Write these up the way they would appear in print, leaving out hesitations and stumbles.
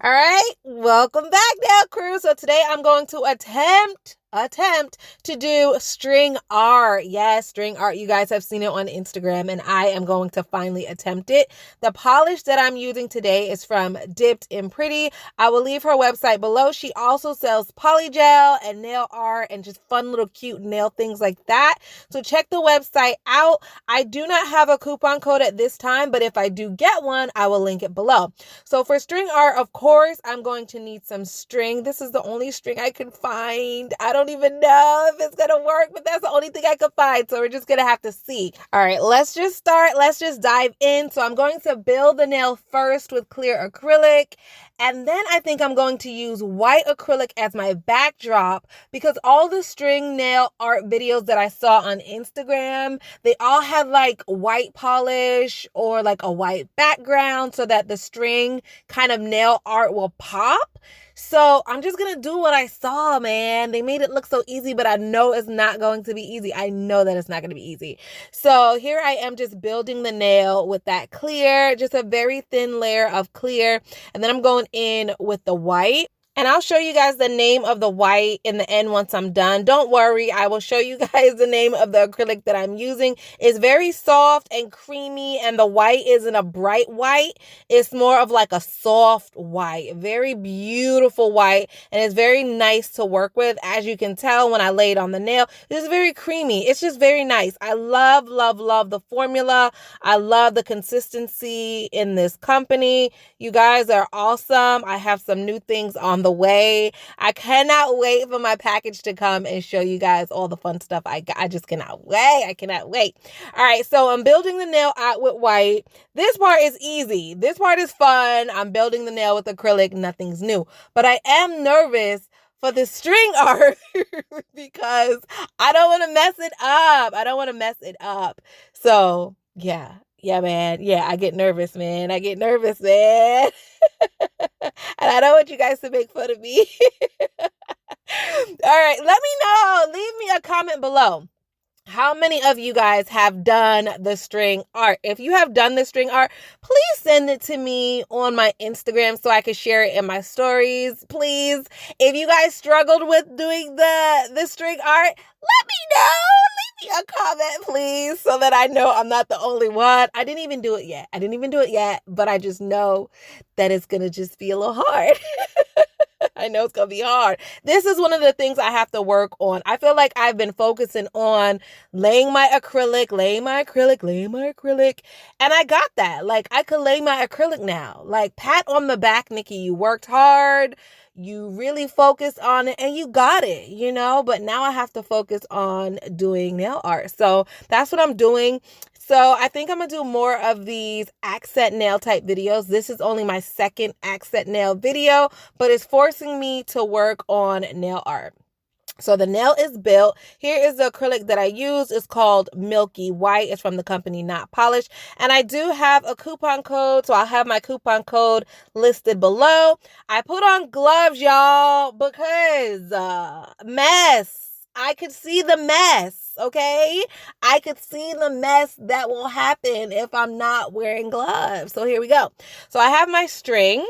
All right, welcome back now, crew. So today I'm going to attempt to do string art. Yes, string art. You guys have seen it on Instagram, and I am going to finally attempt it. The polish that I'm using today is from Dipped in Pretty. I will leave her website below. She also sells polygel and nail art and just fun little cute nail things like that. So check the website out. I do not have a coupon code at this time, but if I do get one, I will link it below. So for string art, of course, I'm going to need some string. This is the only string I can find. I don't even know if it's gonna work, but that's the only thing I could find, so we're just gonna have to see. All right, let's just start. Let's just dive in. So I'm going to build the nail first with clear acrylic, and then I think I'm going to use white acrylic as my backdrop, because all the string nail art videos that I saw on Instagram, they all had like white polish or like a white background so that the string kind of nail art will pop. So I'm just going to do what I saw, man. They made it look so easy, but I know it's not going to be easy. I know that it's not going to be easy. So here I am just building the nail with that clear, just a very thin layer of clear. And then I'm going in with the white. And I'll show you guys the name of the white in the end once I'm done. Don't worry, I will show you guys the name of the acrylic that I'm using. It's very soft and creamy, and the white isn't a bright white. It's more of like a soft white, very beautiful white, and it's very nice to work with. As you can tell when I lay it on the nail, it's very creamy. It's just very nice. I love, love, love the formula. I love the consistency in this company. You guys are awesome. I have some new things on the way. I cannot wait for my package to come and show you guys all the fun stuff I got. I just cannot wait. I cannot wait. All right, so I'm building the nail out with white. This part is easy. This part is fun. I'm building the nail with acrylic. Nothing's new. But I am nervous for the string art because I don't want to mess it up. I don't want to mess it up. So, yeah. Yeah, man. Yeah, I get nervous, man. I get nervous, man. And I don't want you guys to make fun of me. All right, let me know. Leave me a comment below. How many of you guys have done the string art? If you have done the string art, please send it to me on my Instagram so I can share it in my stories, please. If you guys struggled with doing the string art, let me know. Leave me a comment, please, so that I know I'm not the only one. I didn't even do it yet. But I just know that it's going to just be a little hard. I know it's going to be hard. This is one of the things I have to work on. I feel like I've been focusing on laying my acrylic. And I got that. Like, I could lay my acrylic now. Like, pat on the back, Nikki. You worked hard. You really focused on it and you got it, you know, but now I have to focus on doing nail art. So that's what I'm doing. So I think I'm going to do more of these accent nail type videos. This is only my second accent nail video, but it's forcing me to work on nail art. So the nail is built. Here is the acrylic that I use. It's called Milky White. It's from the company Not Polished. And I do have a coupon code, so I'll have my coupon code listed below. I put on gloves, y'all, because mess. I could see the mess, okay? I could see the mess that will happen if I'm not wearing gloves. So here we go. So I have my string.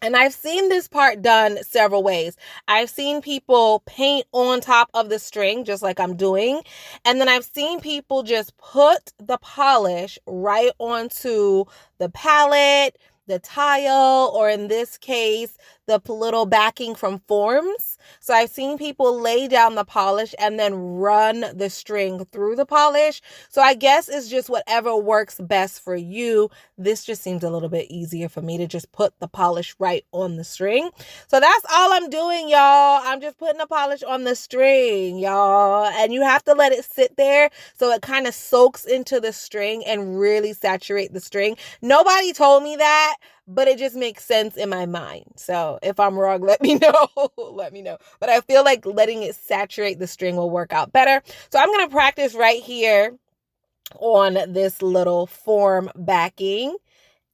And I've seen this part done several ways. I've seen people paint on top of the string, just like I'm doing. And then I've seen people just put the polish right onto the palette, the tile, or in this case, the little backing from forms. So I've seen people lay down the polish and then run the string through the polish. So I guess it's just whatever works best for you. This just seems a little bit easier for me to just put the polish right on the string. So that's all I'm doing, y'all. I'm just putting the polish on the string, y'all. And you have to let it sit there so it kind of soaks into the string and really saturate the string. Nobody told me that, but it just makes sense in my mind. So if I'm wrong, let me know. Let me know. But I feel like letting it saturate the string will work out better. So I'm going to practice right here on this little form backing.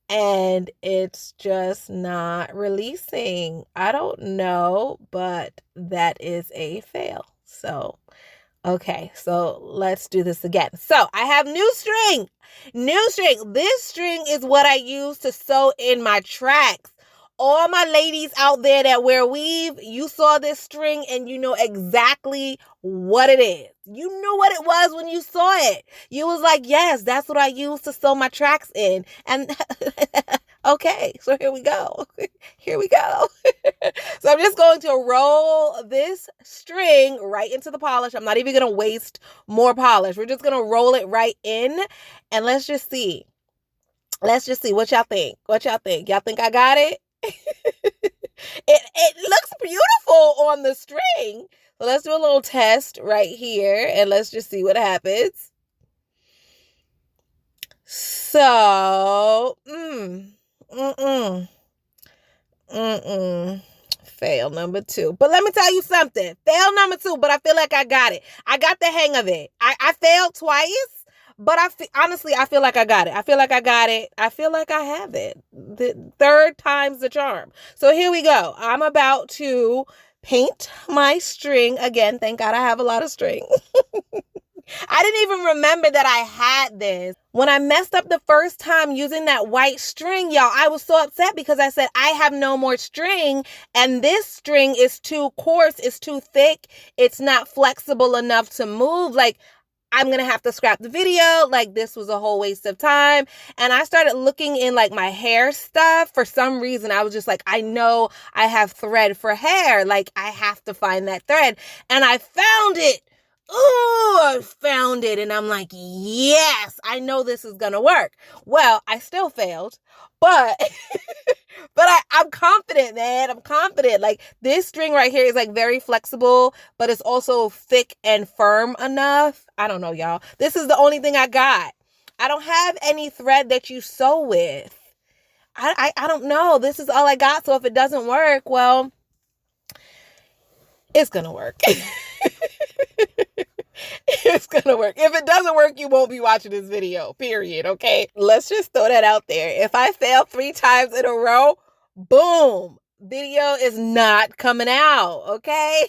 And it's just not releasing. I don't know, but that is a fail. So okay, so let's do this again. So I have new string. This string is what I use to sew in my tracks. all my ladies out there that wear weave, you saw this string and you know exactly what it is. You knew what it was when you saw it. You was like, yes, that's what I use to sew my tracks in. And okay, so here we go. Here we go. So I'm just going to roll this string right into the polish. I'm not even going to waste more polish. We're just going to roll it right in, and let's just see. Let's just see what y'all think. What y'all think? Y'all think I got it? It looks beautiful on the string. So let's do a little test right here, and let's just see what happens. So, fail number 2. But let me tell you something. Fail number 2, but I feel like I got it. I got the hang of it. I failed twice, but honestly, I feel like I got it. I feel like I got it. I feel like I have it. The third time's the charm. So here we go. I'm about to paint my string again. Thank God I have a lot of string. I didn't even remember that I had this. When I messed up the first time using that white string, y'all, I was so upset because I said, I have no more string, and this string is too coarse, it's too thick, it's not flexible enough to move. Like, I'm going to have to scrap the video. Like, this was a whole waste of time. And I started looking in like my hair stuff. For some reason, I was just like, I know I have thread for hair. Like, I have to find that thread. And I found it. Ooh, I found it. And I'm like, yes, I know this is going to work. Well, I still failed, but I'm confident, man. I'm confident. Like, this string right here is like very flexible, but it's also thick and firm enough. I don't know, y'all. This is the only thing I got. I don't have any thread that you sew with. I don't know. This is all I got. So if it doesn't work, well, it's going to work. It's gonna work. If it doesn't work, you won't be watching this video, period. Okay, let's just throw that out there. If I fail 3 times in a row, boom, video is not coming out. Okay.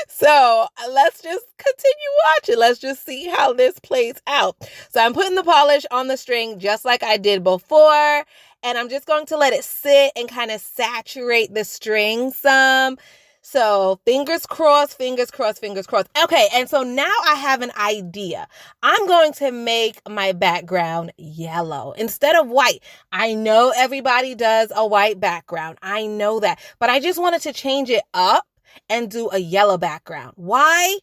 So let's just continue watching. Let's just see how this plays out. So I'm putting the polish on the string just like I did before, and I'm just going to let it sit and kind of saturate the string some. So fingers crossed, fingers crossed, fingers crossed. Okay, and so now I have an idea. I'm going to make my background yellow instead of white. I know everybody does a white background. I know that. But I just wanted to change it up and do a yellow background. Why?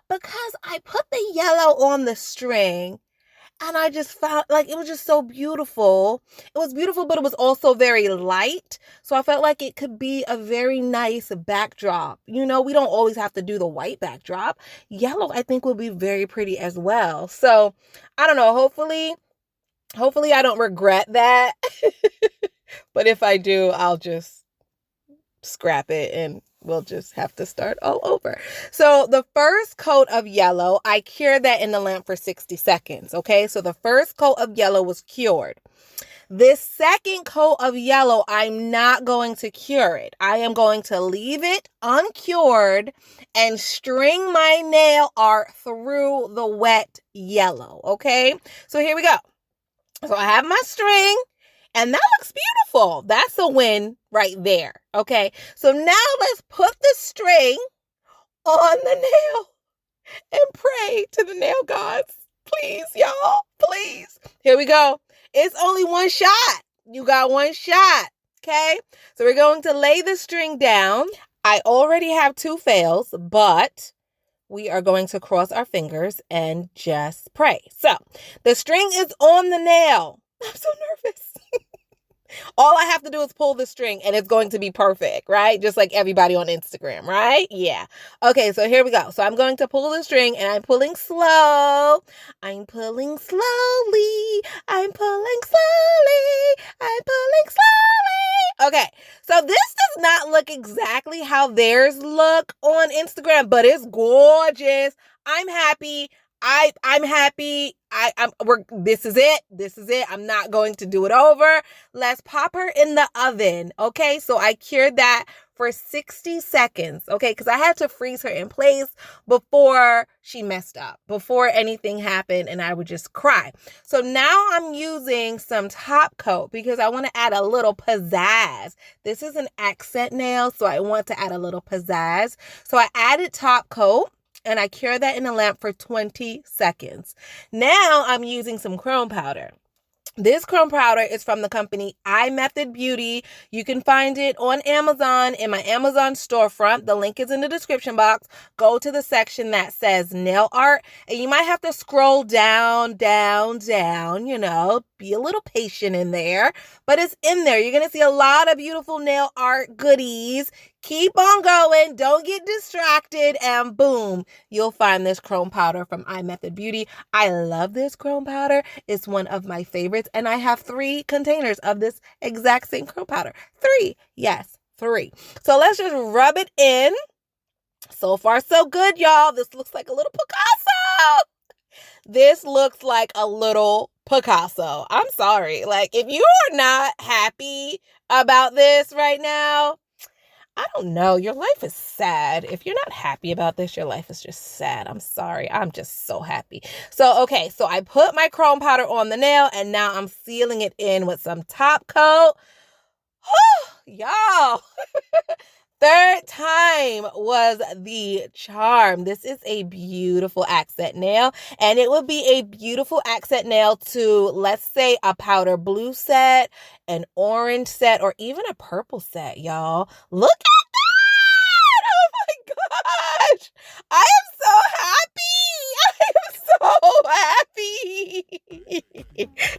Because I put the yellow on the string, and I just found, like, it was just so beautiful. It was beautiful, but it was also very light. So I felt like it could be a very nice backdrop. You know, we don't always have to do the white backdrop. Yellow, I think, will be very pretty as well. So I don't know. Hopefully I don't regret that. But if I do, I'll just scrap it and we'll just have to start all over. So the first coat of yellow, I cured that in the lamp for 60 seconds. Okay, so the first coat of yellow was cured. This second coat of yellow, I'm not going to cure it. I am going to leave it uncured and string my nail art through the wet yellow. Okay, so here we go. So I have my string. And that looks beautiful. That's a win right there. Okay. So now let's put the string on the nail and pray to the nail gods. Please, y'all. Please. Here we go. It's only one shot. You got one shot. Okay. So we're going to lay the string down. I already have 2 fails, but we are going to cross our fingers and just pray. So the string is on the nail. I'm so nervous. All I have to do is pull the string and it's going to be perfect, right? Just like everybody on Instagram, right? Yeah. Okay, so here we go. So I'm going to pull the string and I'm pulling slow. I'm pulling slowly. I'm pulling slowly. I'm pulling slowly. Okay, so this does not look exactly how theirs look on Instagram, but it's gorgeous. I'm happy. I'm happy. This is it. This is it. I'm not going to do it over. Let's pop her in the oven. Okay. So I cured that for 60 seconds, okay? Because I had to freeze her in place before she messed up, before anything happened and I would just cry. So now I'm using some top coat because I want to add a little pizzazz. This is an accent nail, so I want to add a little pizzazz. So I added top coat and I cure that in a lamp for 20 seconds. Now I'm using some chrome powder. This chrome powder is from the company imethod Beauty. You can find it on Amazon in my Amazon storefront. The link is in the description box. Go to the section that says nail art, and you might have to scroll down, you know, be a little patient in there, but it's in there. You're going to see a lot of beautiful nail art goodies. Keep on going. Don't get distracted. And boom, you'll find this chrome powder from imethod Beauty. I love this chrome powder. It's one of my favorites. And I have 3 containers of this exact same chrome powder. 3. Yes, 3. So let's just rub it in. So far, so good, y'all. This looks like a little Picasso. This looks like a little Picasso. I'm sorry. Like, if you are not happy about this right now, I don't know. Your life is sad. If you're not happy about this, your life is just sad. I'm sorry. I'm just so happy. So, okay. So I put my chrome powder on the nail and now I'm sealing it in with some top coat. Y'all. Third time was the charm. This is a beautiful accent nail, and it would be a beautiful accent nail to, let's say, a powder blue set, an orange set, or even a purple set, y'all. Look at that! Oh my gosh! I am so happy!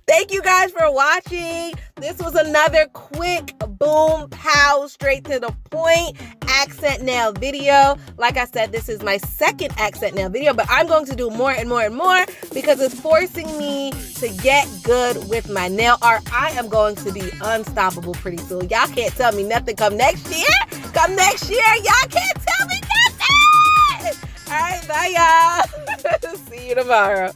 Thank you guys for watching. This was another quick, boom, pow, straight to the point accent nail video. Like I said, this is my second accent nail video, but I'm going to do more and more and more because it's forcing me to get good with my nail art. I am going to be unstoppable pretty soon. Y'all can't tell me nothing come next year. Come next year, y'all can't tell me nothing. All right, bye, y'all. See you tomorrow.